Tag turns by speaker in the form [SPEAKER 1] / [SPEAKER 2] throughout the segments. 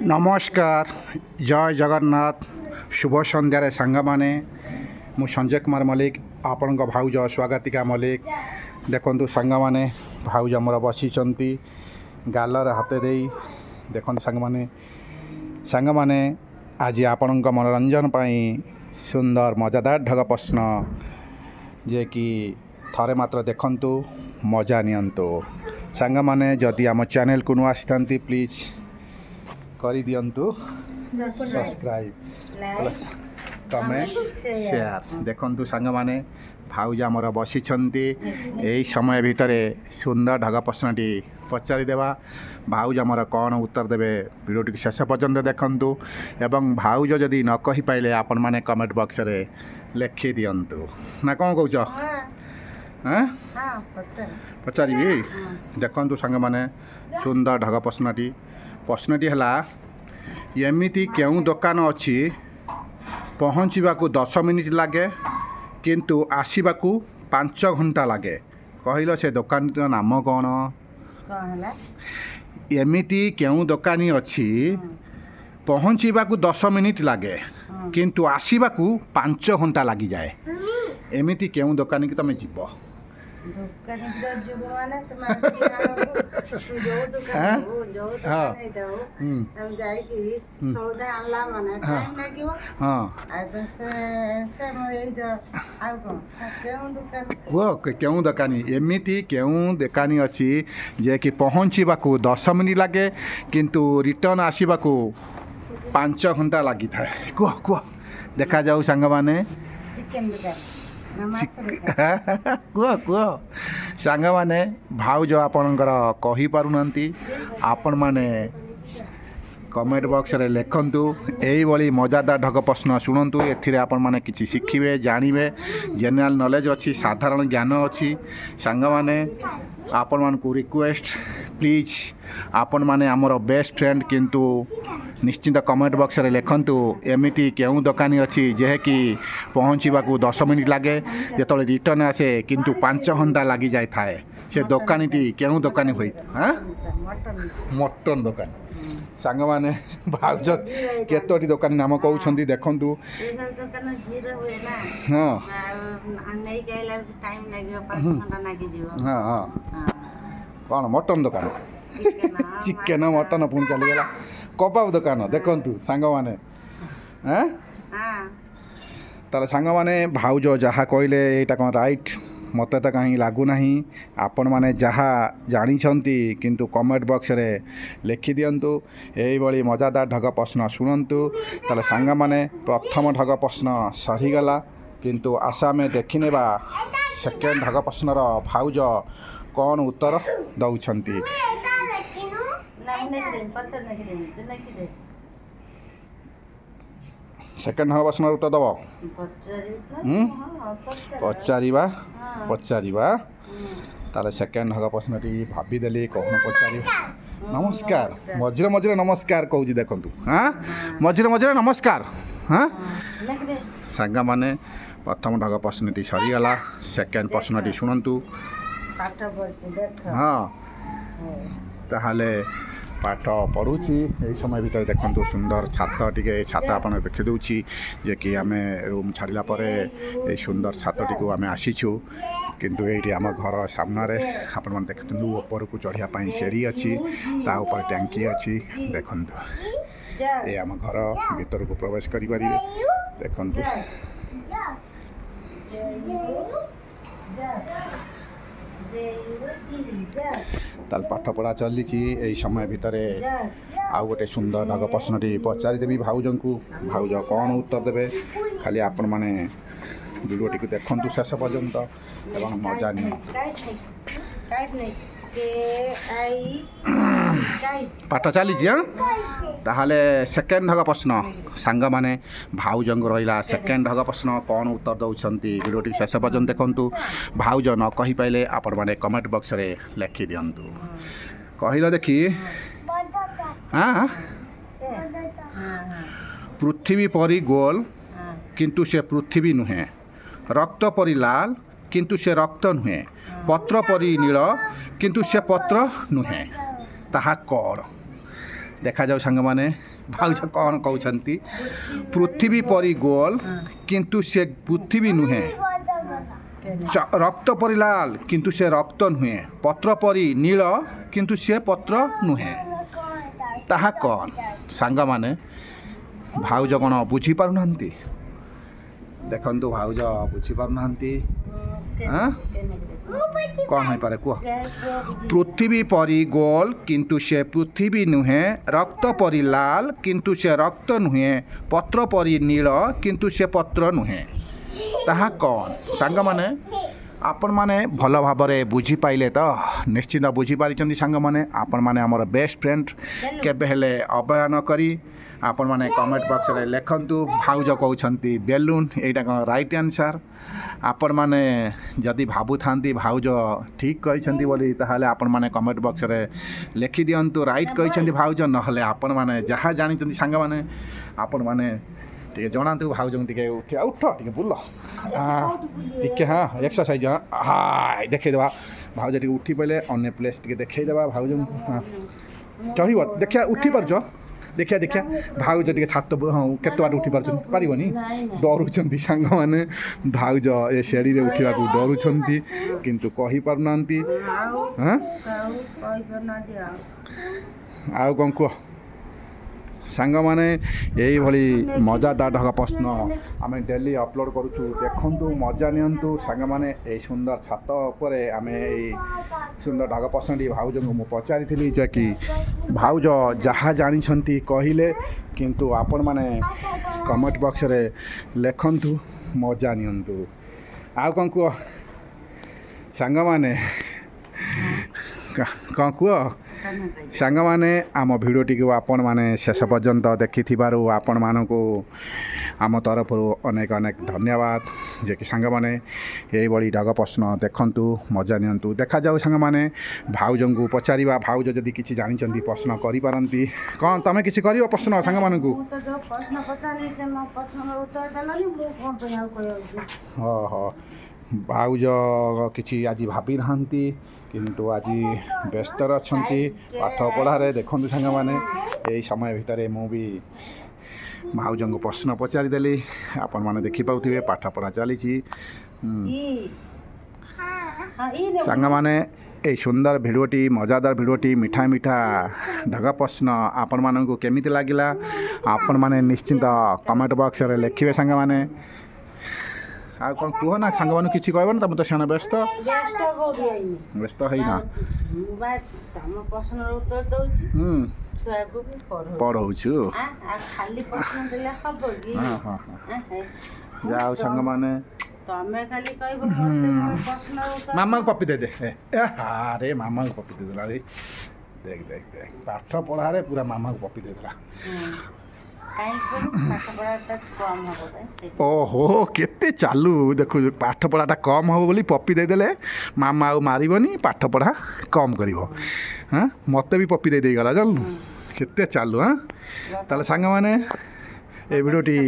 [SPEAKER 1] नमस्कार जय जगन्नाथ शुभ सन्धार सांग मैंने मु संजय कुमार मल्लिक आपण भाउज स्वागतिका मल्लिक देखु सांग मैंने भाउज मोर बसी गालर हाथ दे देखु सांग मैंने आज आपण मनोरंजन पाई सुंदर मजादार ढग प्रश्न जे कि थरे मात्र देखंतु मजा नियंतु सांग मैंने जदि आम चैनल को नुआ आसी प्लीज करी दियंतु सब्सक्राइब प्लस कमेंट शेयर देखंतु सांग माने भाउज आमर बसी यही समय भितर सुंदर ढग प्रश्नटी पचारि देवा भाउज आमर कौन उत्तर देवे वीडियोटी शेष पर्यंत देखंतु एवं भाउज जदि न कहि पाइले आपण माने कमेंट बॉक्स रे लिखि दियंतु ना कौन कहूछ पचारि देखंतु सांग माने सुंदर ढग प्रश्नटी है एमिति केउं दुकान अच्छी पहुँचवाक 10 मिनिट लगे किंतु आसवाकू 5 घंटा लगे कहल से दुकान नाम कौन एमिति केउं दुकानी अच्छी पहुँचवाक 10 मिनिट लगे किंतु आसवाकू 5 घंटा लगी जाए एमिति केउं दुकानी की तुम जीव केउं दुकानी एमिति केउं दुकानी अच्छी जे कि पहुँचवाकू 10 मिनिट लगे किंतु रिटर्न आसवाकू 5 घंटा लगी था कह कह देखा जाऊ सांग माने कह कह सांग माने भाउज आपणकर कहि पारुनांती आपण माने कमेंट बॉक्स रे लिखंतु एही भली मजादार ढग प्रश्न शुणंतु एथिरे आपण माने किछि शिखिबे जानिबे जनरल नॉलेज अच्छी साधारण ज्ञान अच्छी सांग माने आपण मान को रिक्वेस्ट प्लीज आपण माने हमर बेस्ट फ्रेंड किंतु निश्चिंत कमेंट बॉक्स रे लिखंतु एमिति केउं दुकानी अच्छी जे कि पहुँचवाकू 10 मिनिट लगे जेतले रिटर्न आसे किंतु 5 घंटा लगी जाए थाए से दुकानीटी केउं दुकानी होई मटन दुकान सांग माने भाउज केतोटी दुकानी नाम कहउछंती देखंतु हां हां कौन मटन दुकान चिकेन मटन पुणी चलीगला कबाब दुकान देखंतु सांग माने ताले सांग माने भाउज जहाँ कहले एटा कौन राइट मत तो कहीं लगुना आपण मैंने जहाँ जानी किंतु कमेंट बॉक्स रे लिखि दियंतु यही भली मजादार ढग प्रश्न शुणंतु ताले सांग माने प्रथम ढग प्रश्न सरीगला किंतु आशा में देखिनेबा सेकेंड ढग प्रश्नर भाउज कौन उत्तर दौछंती सेकेंड ढग प्रश्न उत्तर दब पचारिबा पचारिबा ताले सेकेंड ढग प्रश्नटी भाविदेली कौन पचारि नमस्कार मझिरे मझिरे नमस्कार कहूँ देखंतु हाँ मझिरे मझिरे नमस्कार हाँ सांग माने प्रथम ढग प्रश्नटी सरीगला सेकेंड प्रश्नटी शुणंतु हाँ ताहले पाठ पढ़ुची यही समय भितर देखंतु सुंदर छात टिके छात आपन देखि दउची जे कि आमे रूम छाड़िला परे ए सुंदर छातटी को आमे आसीछु किंतु एठी आम घर सामने रे आपन मन देखंतु ऊपर को चढ़िया पई सीढ़ी अछि ता ऊपर टंकी अछि देखंतु ए आम घर भीतर को प्रवेश करि परिबे देखंतु ताल पाठ पढ़ा चली यही समय भितर आउ गोटे सुंदर ढग प्रश्नटी पचारि देवी भाउज को भाउज कौन उत्तर देवे खाली आपण माने वीडियोटी को देखंतु शेष पर्यंत एवं मजा नि पाठ चली ताहले सेकेंड ढग प्रश्न सांग माने भाउज रहा सेकेंड ढग प्रश्न कौन उत्तर दौरान वीडियोटी शेष पर्यंत देखंतु भाउज न कहि पाइले आपण माने कमेंट बॉक्स रे लिखि दियंतु कहिलो देखी हाँ पृथ्वी परी गोल किंतु से पृथ्वी नुहे रक्त परी लाल किंतु से रक्त नुहे पत्र परी नील किंतु से पत्र नुहे ताहा कौन ଦେଖାଯାଉ ସାଙ୍ଗମାନେ ଭାଉଜ କ'ଣ କହୁଛନ୍ତି। ପୃଥିବୀ ପରି ଗୋଲ କିନ୍ତୁ ସେ ପୃଥିବୀ ନୁହେଁ, ରକ୍ତ ପରି ଲାଲ କିନ୍ତୁ ସେ ରକ୍ତ ନୁହେଁ, ପତ୍ର ପରି ନୀଳ କିନ୍ତୁ ସେ ପତ୍ର ନୁହେଁ, ତାହା କ'ଣ? ସାଙ୍ଗମାନେ ଭାଉଜ କ'ଣ ବୁଝିପାରୁନାହାନ୍ତି? ଦେଖନ୍ତୁ ଭାଉଜ ବୁଝିପାରୁନାହାନ୍ତି। କ'ଣ ହୋଇପାରେ କୁହ? ପୃଥିବୀ ପରି ଗୋଲ କିନ୍ତୁ ସେ ପୃଥିବୀ ନୁହେଁ, ରକ୍ତ ପରି ଲାଲ କିନ୍ତୁ ସେ ରକ୍ତ ନୁହେଁ, ପତ୍ର ପରି ନୀଳ କିନ୍ତୁ ସେ ପତ୍ର ନୁହେଁ, ତାହା କ'ଣ? ସାଙ୍ଗମାନେ ଆପଣମାନେ ଭଲ ଭାବରେ ବୁଝିପାଇଲେ ତ? ନିଶ୍ଚିନ୍ତ ବୁଝିପାରିଛନ୍ତି ସାଙ୍ଗମାନେ। ଆପଣମାନେ ଆମର ବେଷ୍ଟ ଫ୍ରେଣ୍ଡ, କେବେ ହେଲେ ଅବହେଳା ନ କରି ଆପଣମାନେ କମେଣ୍ଟ ବକ୍ସରେ ଲେଖନ୍ତୁ। ଭାଉଜ କହୁଛନ୍ତି ବେଲୁନ, ଏଇଟା କ'ଣ ରାଇଟ୍ ଆନ୍ସର୍? ଆପଣମାନେ ଯଦି ଭାବୁଥାନ୍ତି ଭାଉଜ ଠିକ୍ କହିଛନ୍ତି ବୋଲି, ତାହେଲେ ଆପଣମାନେ କମେଣ୍ଟ ବକ୍ସରେ ଲେଖିଦିଅନ୍ତୁ ରାଇଟ୍ କହିଛନ୍ତି ଭାଉଜ। ନହେଲେ ଆପଣମାନେ ଯାହା ଜାଣିଛନ୍ତି ସାଙ୍ଗମାନେ ଆପଣମାନେ ଟିକେ ଜଣାନ୍ତୁ ଭାଉଜଙ୍କୁ। ଟିକେ ଉଠ ଟିକେ ବୁଲ ଟିକେ, ଏକ୍ସରସାଇଜ୍ ଦେଖେଇଦେବା। ଭାଉଜ ଟିକେ ଉଠି ପଡ଼ିଲେ ଅନ୍ୟ ପ୍ଲେସ୍ ଟିକେ ଦେଖେଇଦେବା ଭାଉଜଙ୍କୁ। ଚଢ଼ିବ ଦେଖିବା, ଉଠିପାରୁଛ? ଦେଖିବା ଭାଉଜ ଟିକେ ଛାତ କେତେ ବାଟ ଉଠି ପାରୁଛନ୍ତି? ପାରିବନି, ଡରୁଛନ୍ତି ସାଙ୍ଗମାନେ। ଭାଉଜ ଏ ସିଢ଼ିରେ ଉଠିବାକୁ ଡରୁଛନ୍ତି କିନ୍ତୁ କହିପାରୁନାହାନ୍ତି। ଆଉ କ'ଣ କୁହ ସାଙ୍ଗମାନେ? ଏଇଭଳି ମଜାଦାର ଢଗ ପ୍ରଶ୍ନ ଆମେ ଡେଲି ଅପଲୋଡ଼ କରୁଛୁ, ଦେଖନ୍ତୁ ମଜା ନିଅନ୍ତୁ ସାଙ୍ଗମାନେ। ଏଇ ସୁନ୍ଦର ଛାତ ଉପରେ ଆମେ ଏଇ ସୁନ୍ଦର ଢଗ ପ୍ରଶ୍ନଟି ଭାଉଜଙ୍କୁ ମୁଁ ପଚାରିଥିଲି, ଯେ କି ଭାଉଜ ଯାହା ଜାଣିଛନ୍ତି କହିଲେ, କିନ୍ତୁ ଆପଣମାନେ କମେଣ୍ଟ ବକ୍ସରେ ଲେଖନ୍ତୁ, ମଜା ନିଅନ୍ତୁ। ଆଉ କ'ଣ କୁହ ସାଙ୍ଗମାନେ? କ'ଣ କୁହ ସାଙ୍ଗମାନେ? ଆମ ଭିଡ଼ିଓଟିକୁ ଆପଣମାନେ ଶେଷ ପର୍ଯ୍ୟନ୍ତ ଦେଖିଥିବାରୁ ଆପଣମାନଙ୍କୁ ଆମ ତରଫରୁ ଅନେକ ଅନେକ ଧନ୍ୟବାଦ। ଯେ କି ସାଙ୍ଗମାନେ ଏଇଭଳି ଢଗ ପ୍ରଶ୍ନ ଦେଖନ୍ତୁ, ମଜା ନିଅନ୍ତୁ। ଦେଖାଯାଉ ସାଙ୍ଗମାନେ ଭାଉଜଙ୍କୁ ପଚାରିବା, ଭାଉଜ ଯଦି କିଛି ଜାଣିଛନ୍ତି ପ୍ରଶ୍ନ କରିପାରନ୍ତି। କ'ଣ ତମେ କିଛି କରିବ ପ୍ରଶ୍ନ ସାଙ୍ଗମାନଙ୍କୁ? ଭାଉଜ କିଛି ଆଜି ଭାବି ନାହାନ୍ତି, କିନ୍ତୁ ଆଜି ବ୍ୟସ୍ତରେ ଅଛନ୍ତି ପାଠ ପଢ଼ାରେ। ଦେଖନ୍ତୁ ସାଙ୍ଗମାନେ ଏଇ ସମୟ ଭିତରେ ମୁଁ ବି ଭାଉଜଙ୍କୁ ପ୍ରଶ୍ନ ପଚାରିଦେଲି। ଆପଣମାନେ ଦେଖିପାରୁଥିବେ ପାଠପଢ଼ା ଚାଲିଛି। ସାଙ୍ଗମାନେ এই সুন্দর ভিডিওটি, মজাদার ভিডিওটি, মিঠা মিঠা ঢগা প্রশ্ন ଆପଣମାନଙ୍କୁ କେମିତି ଲାଗିଲା ଆପଣମାନେ ନିଶ୍ଚିନ୍ତ କମେଣ୍ଟ ବକ୍ସରେ ଲେଖିବେ ସାଙ୍ଗମାନେ। ଆଉ କ'ଣ କୁହ ନା ସାଙ୍ଗମାନଙ୍କୁ କିଛି କହିବ ନା? ତମେ ତ ସେଣେ ବ୍ୟସ୍ତ ହେଇନା। ପଢ଼ଉଛୁ। ଯାଉ ସାଙ୍ଗମାନେ ମାମାକୁ କପି ଦେଇଦେ। ଆରେ ମାମାକୁ କପି ଦେଇଦେଲା ରେ। ଦେଖ ପାଠ ପଢ଼ାରେ ପୁରା ମାମାକୁ କପି ଦେଇଦେଲା। ଓହୋ କେତେ ଚାଲୁ ଦେଖୁଛୁ, ପାଠ ପଢ଼ାଟା କମ୍ ହେବ ବୋଲି ପପି ଦେଇଦେଲେ। ମାମା ଆଉ ମାରିବନି, ପାଠ ପଢ଼ା କମ୍ କରିବ। ମୋତେ ବି ପପି ଦେଇଗଲା ଜାଣିଲୁ, କେତେ ଚାଲୁ। ତାହେଲେ ସାଙ୍ଗମାନେ এই ଭିଡ଼ିଓଟି,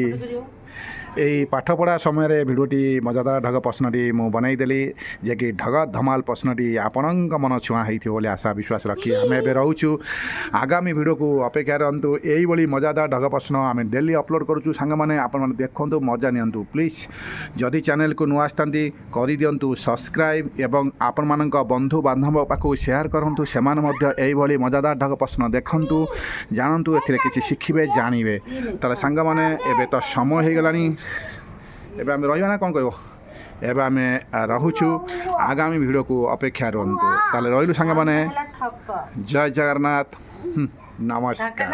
[SPEAKER 1] এই ପାଠପଢ଼ା ସମୟରେ ଭିଡ଼ିଓଟି ମଜାଦାର ଢଗ ପ୍ରଶ୍ନଟି ମୁଁ ବନେଇଦେଲି, ଯେ କି ଢଗ ଧମାଲ ପ୍ରଶ୍ନଟି ଆପଣଙ୍କ ମନ ଛୁଆଁ ହେଇଥିବ ବୋଲି ଆଶା ବିଶ୍ୱାସ ରଖି ଆମେ ଏବେ ରହୁଛୁ। ଆଗାମୀ ଭିଡ଼ିଓକୁ ଅପେକ୍ଷା ରହନ୍ତୁ। ଏଇଭଳି ମଜାଦାର ଢଗ ପ୍ରଶ୍ନ ଆମେ ଡେଲି ଅପଲୋଡ଼ କରୁଛୁ ସାଙ୍ଗମାନେ। ଆପଣମାନେ ଦେଖନ୍ତୁ, ମଜା ନିଅନ୍ତୁ। ପ୍ଲିଜ୍ ଯଦି ଚ୍ୟାନେଲକୁ ନୂଆ ଆସିଥାନ୍ତି କରିଦିଅନ୍ତୁ ସବସ୍କ୍ରାଇବ୍, ଏବଂ ଆପଣମାନଙ୍କ ବନ୍ଧୁବାନ୍ଧବ ପାଖକୁ ସେୟାର କରନ୍ତୁ। ସେମାନେ ମଧ୍ୟ ଏଇଭଳି ମଜାଦାର ଢଗ ପ୍ରଶ୍ନ ଦେଖନ୍ତୁ, ଜାଣନ୍ତୁ, ଏଥିରେ କିଛି ଶିଖିବେ, ଜାଣିବେ। ତାହେଲେ ସାଙ୍ଗମାନେ ଏବେ ତ ସମୟ ହେଇଗଲାଣି, ଏବେ ଆମେ ରହିବା ନା କ'ଣ କହିବ? ଏବେ ଆମେ ରହୁଛୁ, ଆଗାମୀ ଭିଡ଼ିଓକୁ ଅପେକ୍ଷା ରୁହନ୍ତୁ। ତାହେଲେ ରହିଲୁ ସାଙ୍ଗମାନେ, ଜୟ ଜଗନ୍ନାଥ, ନମସ୍କାର।